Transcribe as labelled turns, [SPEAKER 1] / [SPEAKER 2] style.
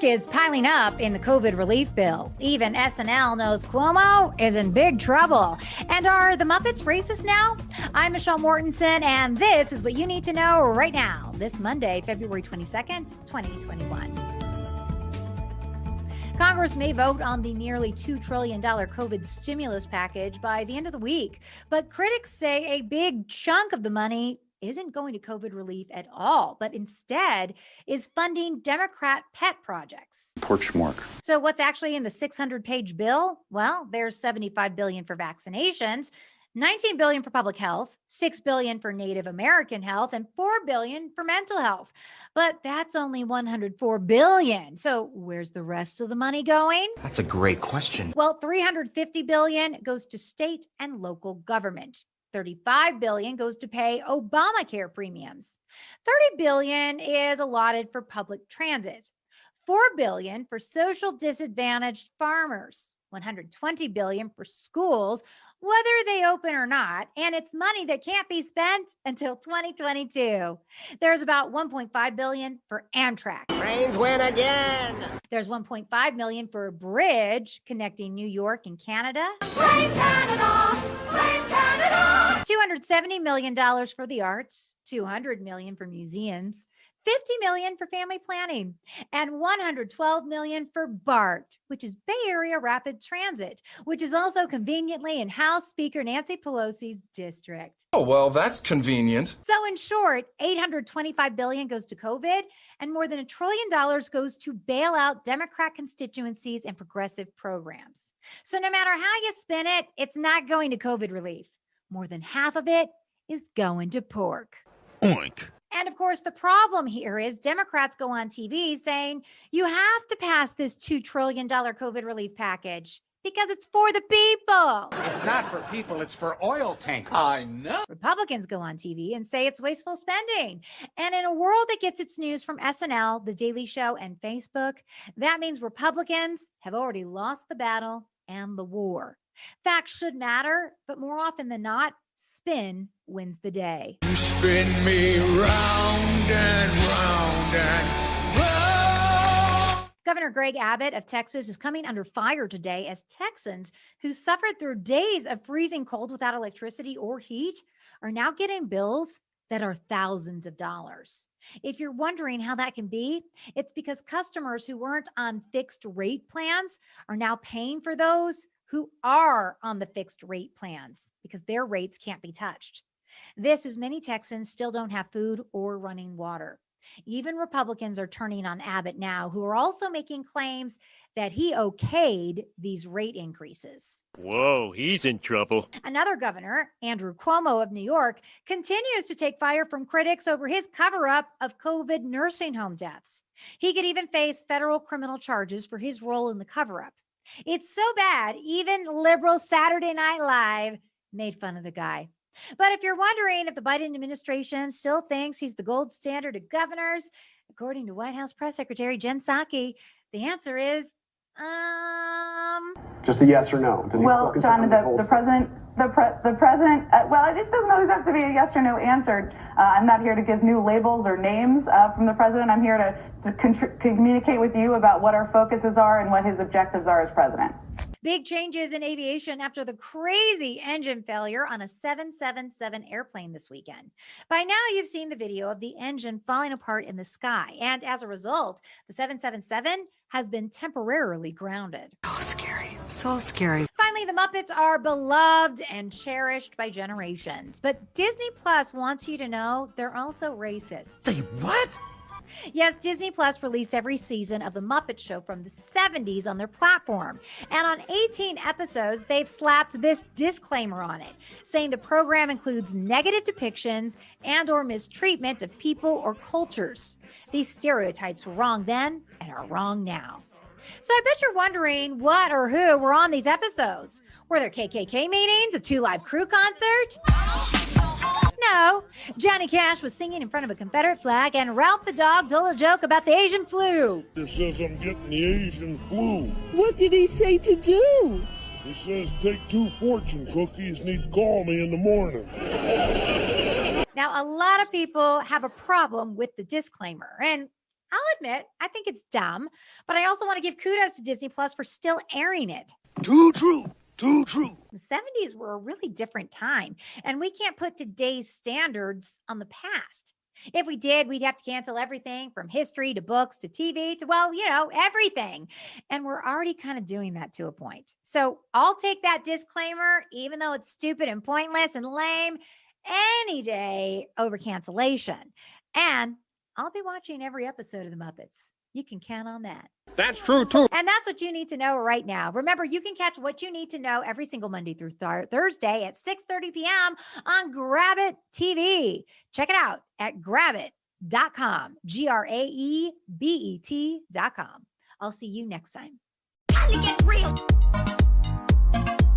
[SPEAKER 1] is piling up in the COVID relief bill. Even SNL knows Cuomo is in big trouble. And are the Muppets racist now? I'm Michelle Mortensen, and this is what you need to know right now, this Monday, February 22nd, 2021. Congress may vote on the nearly $2 trillion COVID stimulus package by the end of the week, but critics say a big chunk of the money isn't going to COVID relief at all, but instead is funding Democrat pet projects.
[SPEAKER 2] Porch mark.
[SPEAKER 1] So what's actually in the 600-page bill? Well, there's $75 billion for vaccinations, $19 billion for public health, $6 billion for Native American health, and $4 billion for mental health. But that's only $104 billion. So where's the rest of the money going?
[SPEAKER 3] That's a great question.
[SPEAKER 1] Well, $350 billion goes to state and local government. $35 billion goes to pay Obamacare premiums. $30 billion is allotted for public transit. $4 billion for social disadvantaged farmers. $120 billion for schools, whether they open or not, and it's money that can't be spent until 2022. There's about $1.5 billion for Amtrak.
[SPEAKER 4] Trains win again.
[SPEAKER 1] There's $1.5 million for a bridge connecting New York and Canada.
[SPEAKER 4] Brave Canada! Brave Canada!
[SPEAKER 1] $270 million for the arts, $200 million for museums, $50 million for family planning, and $112 million for BART, which is Bay Area Rapid Transit, which is also conveniently in House Speaker Nancy Pelosi's district.
[SPEAKER 5] Oh, well, that's convenient.
[SPEAKER 1] So in short, $825 billion goes to COVID, and more than $1 trillion goes to bail out Democrat constituencies and progressive programs. So no matter how you spin it, it's not going to COVID relief. More than half of it is going to pork.
[SPEAKER 6] Oink.
[SPEAKER 1] And of course, the problem here is Democrats go on TV saying you have to pass this $2 trillion COVID relief package because it's for the people.
[SPEAKER 4] It's not for people, it's for oil tankers.
[SPEAKER 5] I know.
[SPEAKER 1] Republicans go on TV and say it's wasteful spending. And in a world that gets its news from SNL, The Daily Show, and Facebook, that means Republicans have already lost the battle and the war. Facts should matter, but more often than not, spin wins the day.
[SPEAKER 6] You spin me round and round and round.
[SPEAKER 1] Governor Greg Abbott of Texas is coming under fire today as Texans who suffered through days of freezing cold without electricity or heat are now getting bills that are thousands of dollars. If you're wondering how that can be, it's because customers who weren't on fixed rate plans are now paying for those who are on the fixed rate plans because their rates can't be touched. This is many Texans still don't have food or running water. Even Republicans are turning on Abbott now, who are also making claims that he okayed these rate increases.
[SPEAKER 7] Whoa, he's in trouble.
[SPEAKER 1] Another governor, Andrew Cuomo of New York, continues to take fire from critics over his cover-up of COVID nursing home deaths. He could even face federal criminal charges for his role in the cover-up. It's so bad, even liberal Saturday Night Live made fun of the guy. But if you're wondering if the Biden administration still thinks he's the gold standard of governors, according to White House Press Secretary Jen Psaki, the answer is,
[SPEAKER 2] Just a yes or no. Does he
[SPEAKER 8] Well,
[SPEAKER 2] focus
[SPEAKER 8] John,
[SPEAKER 2] on
[SPEAKER 8] the president, well, it doesn't always have to be a yes or no answer. I'm not here to give new labels or names from the president. I'm here to communicate with you about what our focuses are and what his objectives are as president.
[SPEAKER 1] Big changes in aviation after the crazy engine failure on a 777 airplane this weekend. By now, you've seen the video of the engine falling apart in the sky. And as a result, the 777 has been temporarily grounded.
[SPEAKER 9] So scary. So scary.
[SPEAKER 1] Finally, the Muppets are beloved and cherished by generations. But Disney Plus wants you to know they're also racist.
[SPEAKER 6] Say what?
[SPEAKER 1] Yes, Disney Plus released every season of The Muppet Show from the 70s on their platform. And on 18 episodes, they've slapped this disclaimer on it, saying the program includes negative depictions and or mistreatment of people or cultures. These stereotypes were wrong then and are wrong now. So I bet you're wondering what or who were on these episodes. Were there KKK meetings, a 2 Live Crew concert? No, Johnny Cash was singing in front of a Confederate flag, and Ralph the dog told a joke about the Asian flu.
[SPEAKER 10] He says I'm getting the Asian flu.
[SPEAKER 9] What did he say to do?
[SPEAKER 10] He says take 2 fortune cookies and he'd call me in the morning.
[SPEAKER 1] Now, a lot of people have a problem with the disclaimer, and I'll admit, I think it's dumb, but I also want to give kudos to Disney Plus for still airing it.
[SPEAKER 10] Too true. Too true.
[SPEAKER 1] The 70s were a really different time, and we can't put today's standards on the past. If we did, we'd have to cancel everything from history to books to TV to, well, everything. And we're already kind of doing that to a point. So I'll take that disclaimer, even though it's stupid and pointless and lame, any day over cancellation. And I'll be watching every episode of the Muppets. You can count on that.
[SPEAKER 7] That's true, too.
[SPEAKER 1] And that's what you need to know right now. Remember, you can catch what you need to know every single Monday through Thursday at 6:30 p.m. on Grabet TV. Check it out at grabet.com, GRAEBET.com. I'll see you next time.
[SPEAKER 2] Time to get real.